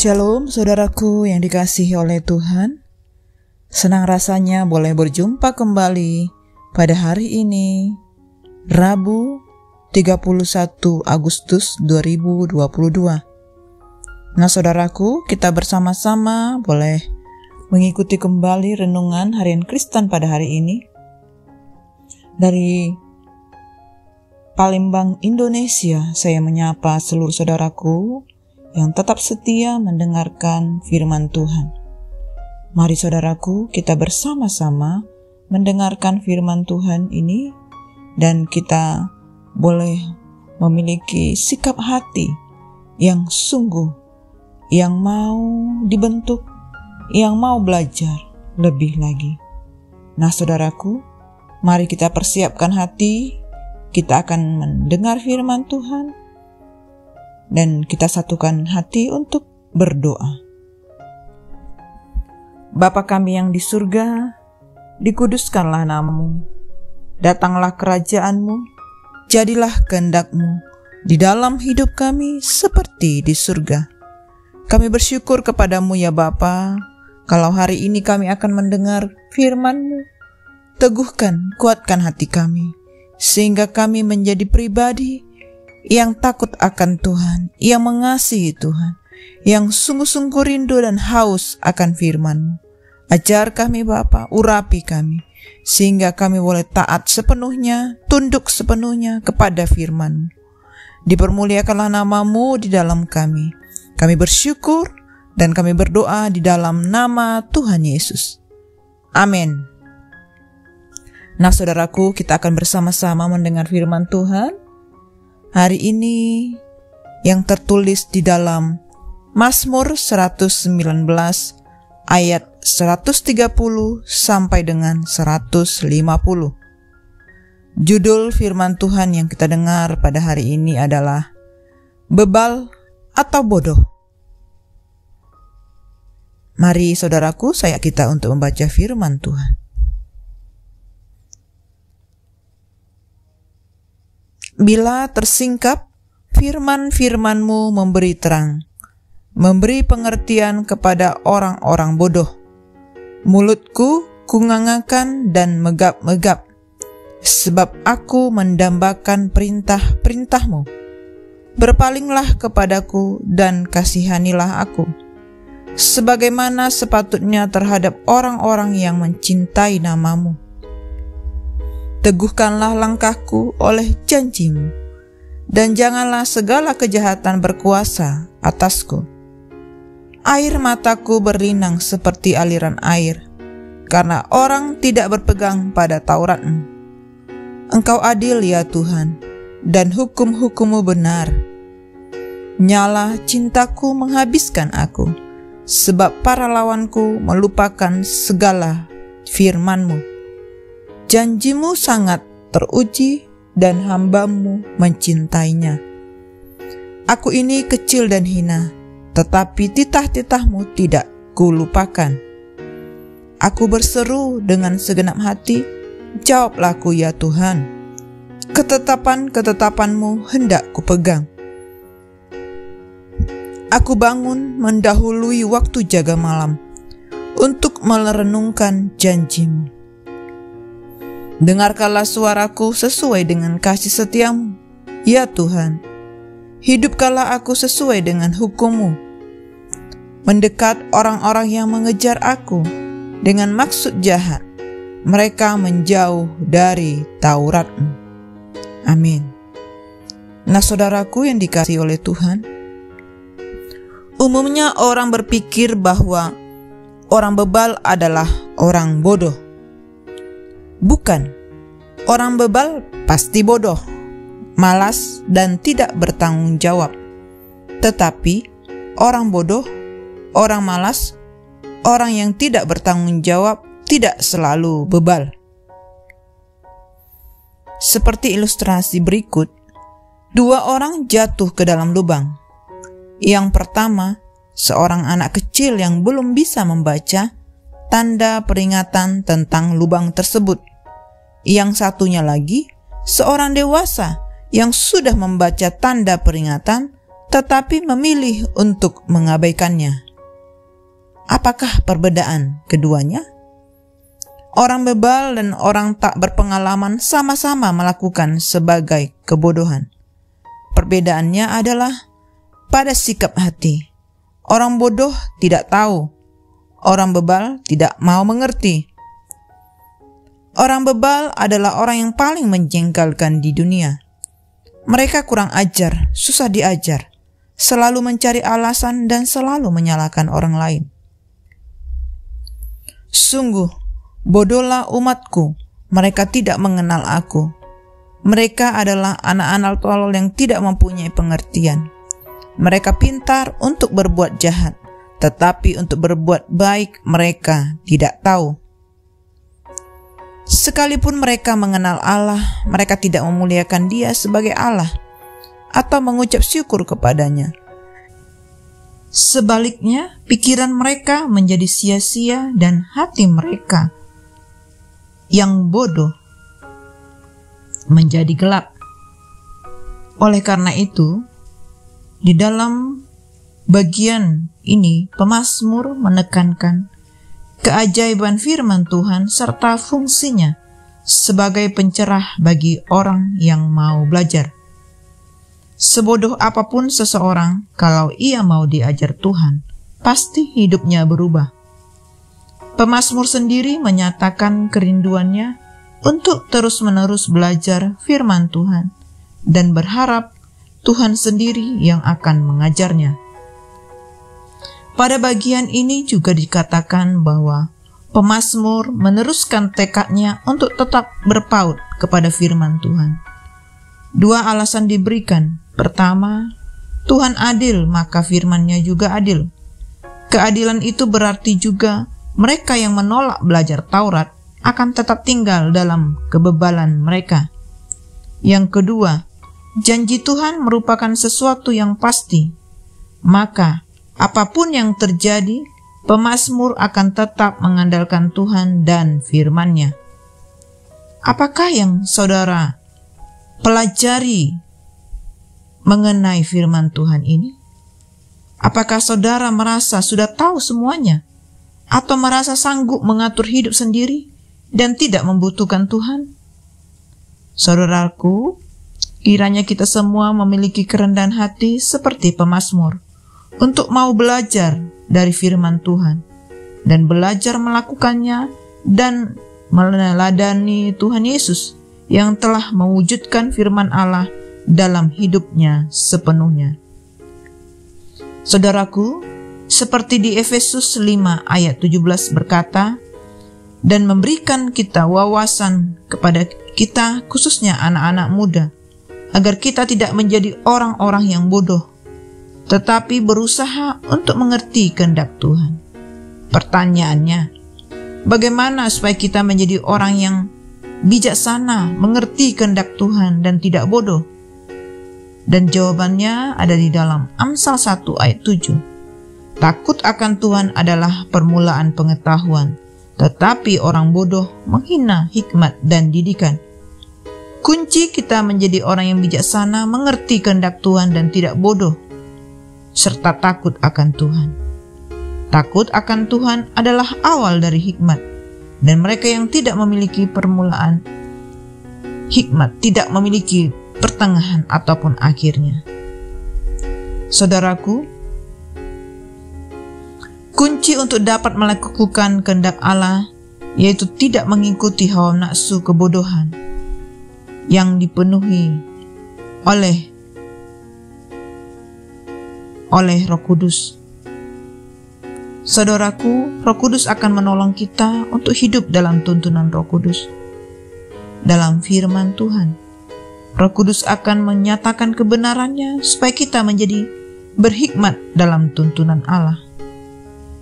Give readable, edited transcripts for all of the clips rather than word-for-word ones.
Shalom saudaraku yang dikasihi oleh Tuhan. Senang rasanya boleh berjumpa kembali pada hari ini, Rabu 31 Agustus 2022. Nah saudaraku, kita bersama-sama boleh mengikuti kembali renungan harian Kristen pada hari ini dari Palembang, Indonesia. Saya menyapa seluruh saudaraku yang tetap setia mendengarkan firman Tuhan. Mari saudaraku, kita bersama-sama mendengarkan firman Tuhan ini dan kita boleh memiliki sikap hati yang sungguh, yang mau dibentuk, yang mau belajar lebih lagi. Nah saudaraku, mari kita persiapkan hati, kita akan mendengar firman Tuhan dan kita satukan hati untuk berdoa. Bapa kami yang di surga, dikuduskanlah nama-Mu. Datanglah kerajaan-Mu, jadilah kehendak-Mu di dalam hidup kami seperti di surga. Kami bersyukur kepadamu ya Bapa, kalau hari ini kami akan mendengar firman-Mu. Teguhkan, kuatkan hati kami, sehingga kami menjadi pribadi yang takut akan Tuhan, yang mengasihi Tuhan, yang sungguh-sungguh rindu dan haus akan firman-Mu. Ajar kami Bapa, urapi kami, sehingga kami boleh taat sepenuhnya, tunduk sepenuhnya kepada firman-Mu. Dipermuliakanlah nama-Mu di dalam kami. Kami bersyukur dan kami berdoa di dalam nama Tuhan Yesus. Amin. Nah saudaraku, kita akan bersama-sama mendengar firman Tuhan hari ini yang tertulis di dalam Mazmur 119 ayat 130 sampai dengan 150. Judul firman Tuhan yang kita dengar pada hari ini adalah bebal atau bodoh. Mari saudaraku, saya kita untuk membaca firman Tuhan. Bila tersingkap, firman-firman-Mu memberi terang, memberi pengertian kepada orang-orang bodoh. Mulutku kungangakan dan megap-megap, sebab aku mendambakan perintah-perintah-Mu. Berpalinglah kepadaku dan kasihanilah aku, sebagaimana sepatutnya terhadap orang-orang yang mencintai nama-Mu. Teguhkanlah langkahku oleh janji-Mu, dan janganlah segala kejahatan berkuasa atasku. Air mataku berlinang seperti aliran air, karena orang tidak berpegang pada Taurat-Mu. Engkau adil ya Tuhan, dan hukum-hukum-Mu benar. Nyala cintaku menghabiskan aku, sebab para lawanku melupakan segala firman-Mu. Janji-Mu sangat teruji dan hamba-Mu mencintainya. Aku ini kecil dan hina, tetapi titah-titah-Mu tidak kulupakan. Aku berseru dengan segenap hati, jawablah aku ya Tuhan. Ketetapan-ketetapan-Mu hendak kupegang. Aku bangun mendahului waktu jaga malam, untuk merenungkan janji-Mu. Dengarkanlah suaraku sesuai dengan kasih setia-Mu, ya Tuhan. Hidupkanlah aku sesuai dengan hukum-Mu. Mendekat orang-orang yang mengejar aku dengan maksud jahat, mereka menjauh dari Taurat-Mu. Amin. Nah saudaraku yang dikasihi oleh Tuhan, umumnya orang berpikir bahwa orang bebal adalah orang bodoh. Bukan, orang bebal pasti bodoh, malas dan tidak bertanggung jawab. Tetapi orang bodoh, orang malas, orang yang tidak bertanggung jawab tidak selalu bebal. Seperti ilustrasi berikut, dua orang jatuh ke dalam lubang. Yang pertama, seorang anak kecil yang belum bisa membaca tanda peringatan tentang lubang tersebut. Yang satunya lagi, seorang dewasa yang sudah membaca tanda peringatan tetapi memilih untuk mengabaikannya. Apakah perbedaan keduanya? Orang bebal dan orang tak berpengalaman sama-sama melakukan sebagai kebodohan. Perbedaannya adalah pada sikap hati. Orang bodoh tidak tahu, orang bebal tidak mau mengerti. Orang bebal adalah orang yang paling menjengkelkan di dunia. Mereka kurang ajar, susah diajar, selalu mencari alasan dan selalu menyalahkan orang lain. Sungguh, bodohlah umatku, mereka tidak mengenal aku. Mereka adalah anak-anak tolol yang tidak mempunyai pengertian. Mereka pintar untuk berbuat jahat, tetapi untuk berbuat baik mereka tidak tahu. Sekalipun mereka mengenal Allah, mereka tidak memuliakan Dia sebagai Allah atau mengucap syukur kepadanya. Sebaliknya, pikiran mereka menjadi sia-sia dan hati mereka yang bodoh menjadi gelap. Oleh karena itu, di dalam bagian ini pemazmur menekankan keajaiban firman Tuhan serta fungsinya sebagai pencerah bagi orang yang mau belajar. Sebodoh apapun seseorang, kalau ia mau diajar Tuhan, pasti hidupnya berubah. Pemazmur sendiri menyatakan kerinduannya untuk terus-menerus belajar firman Tuhan dan berharap Tuhan sendiri yang akan mengajarnya. Pada bagian ini juga dikatakan bahwa pemazmur meneruskan tekadnya untuk tetap berpaut kepada firman Tuhan. Dua alasan diberikan. Pertama, Tuhan adil, maka firman-Nya juga adil. Keadilan itu berarti juga mereka yang menolak belajar Taurat akan tetap tinggal dalam kebebalan mereka. Yang kedua, janji Tuhan merupakan sesuatu yang pasti. Maka, apapun yang terjadi, pemazmur akan tetap mengandalkan Tuhan dan firman-Nya. Apakah yang saudara pelajari mengenai firman Tuhan ini? Apakah saudara merasa sudah tahu semuanya? Atau merasa sanggup mengatur hidup sendiri dan tidak membutuhkan Tuhan? Saudaraku, kiranya kita semua memiliki kerendahan hati seperti pemazmur untuk mau belajar dari firman Tuhan dan belajar melakukannya dan meneladani Tuhan Yesus yang telah mewujudkan firman Allah dalam hidupnya sepenuhnya. Saudaraku, seperti di Efesus 5 ayat 17 berkata, dan memberikan kita wawasan kepada kita khususnya anak-anak muda, agar kita tidak menjadi orang-orang yang bodoh, tetapi berusaha untuk mengerti kehendak Tuhan. Pertanyaannya, bagaimana supaya kita menjadi orang yang bijaksana, mengerti kehendak Tuhan dan tidak bodoh? Dan jawabannya ada di dalam Amsal 1 ayat 7. Takut akan Tuhan adalah permulaan pengetahuan, tetapi orang bodoh menghina hikmat dan didikan. Kunci kita menjadi orang yang bijaksana, mengerti kehendak Tuhan dan tidak bodoh, serta takut akan Tuhan. Takut akan Tuhan adalah awal dari hikmat, dan mereka yang tidak memiliki permulaan hikmat tidak memiliki pertengahan ataupun akhirnya. Saudaraku, kunci untuk dapat melakukan kehendak Allah yaitu tidak mengikuti hawa nafsu kebodohan yang dipenuhi oleh Roh Kudus. Saudaraku, Roh Kudus akan menolong kita untuk hidup dalam tuntunan Roh Kudus, dalam firman Tuhan. Roh Kudus akan menyatakan kebenarannya supaya kita menjadi berhikmat dalam tuntunan Allah.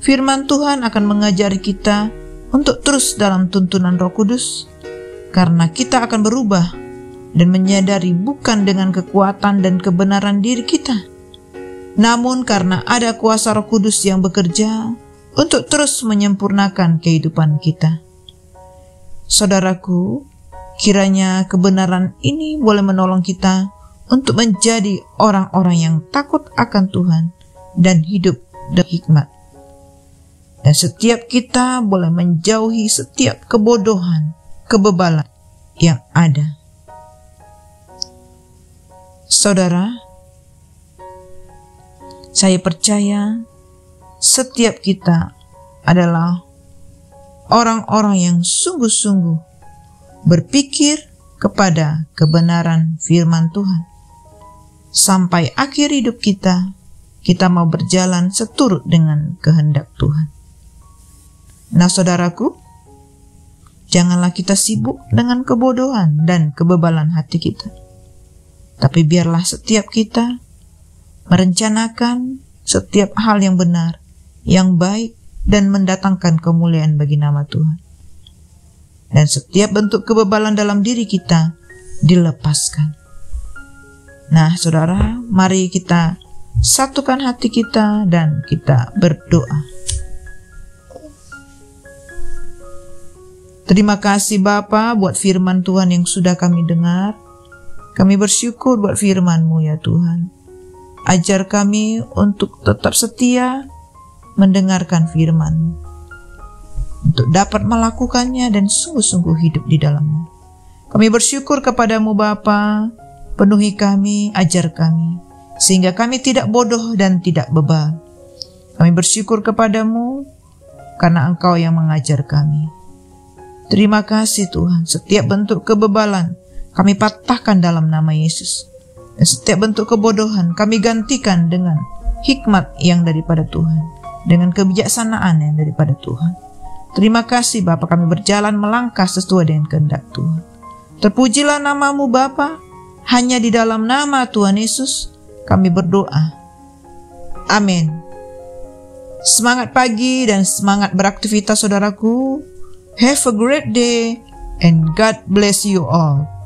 Firman Tuhan akan mengajari kita untuk terus dalam tuntunan Roh Kudus, karena kita akan berubah dan menyadari bukan dengan kekuatan dan kebenaran diri kita, namun karena ada kuasa Roh Kudus yang bekerja untuk terus menyempurnakan kehidupan kita. Saudaraku, kiranya kebenaran ini boleh menolong kita untuk menjadi orang-orang yang takut akan Tuhan dan hidup dengan hikmat. Dan setiap kita boleh menjauhi setiap kebodohan, kebebalan yang ada. Saudara, saya percaya setiap kita adalah orang-orang yang sungguh-sungguh berpikir kepada kebenaran firman Tuhan. Sampai akhir hidup kita mau berjalan seturut dengan kehendak Tuhan. Nah saudaraku, janganlah kita sibuk dengan kebodohan dan kebebalan hati kita. Tapi biarlah setiap kita merencanakan setiap hal yang benar, yang baik, dan mendatangkan kemuliaan bagi nama Tuhan. Dan setiap bentuk kebebalan dalam diri kita dilepaskan. Nah saudara, mari kita satukan hati kita dan kita berdoa. Terima kasih Bapa buat firman Tuhan yang sudah kami dengar. Kami bersyukur buat firman-Mu ya Tuhan. Ajar kami untuk tetap setia mendengarkan firman-Mu, untuk dapat melakukannya dan sungguh-sungguh hidup di dalam-Mu. Kami bersyukur kepadamu Bapa, penuhi kami, ajar kami, sehingga kami tidak bodoh dan tidak bebal. Kami bersyukur kepadamu karena Engkau yang mengajar kami. Terima kasih Tuhan, setiap bentuk kebebalan kami patahkan dalam nama Yesus. Dan setiap bentuk kebodohan kami gantikan dengan hikmat yang daripada Tuhan, dengan kebijaksanaan yang daripada Tuhan. Terima kasih Bapa, kami berjalan melangkah sesuai dengan kehendak Tuhan. Terpujilah nama-Mu Bapa, hanya di dalam nama Tuhan Yesus kami berdoa. Amin. Semangat pagi dan semangat beraktivitas saudaraku. Have a great day and God bless you all.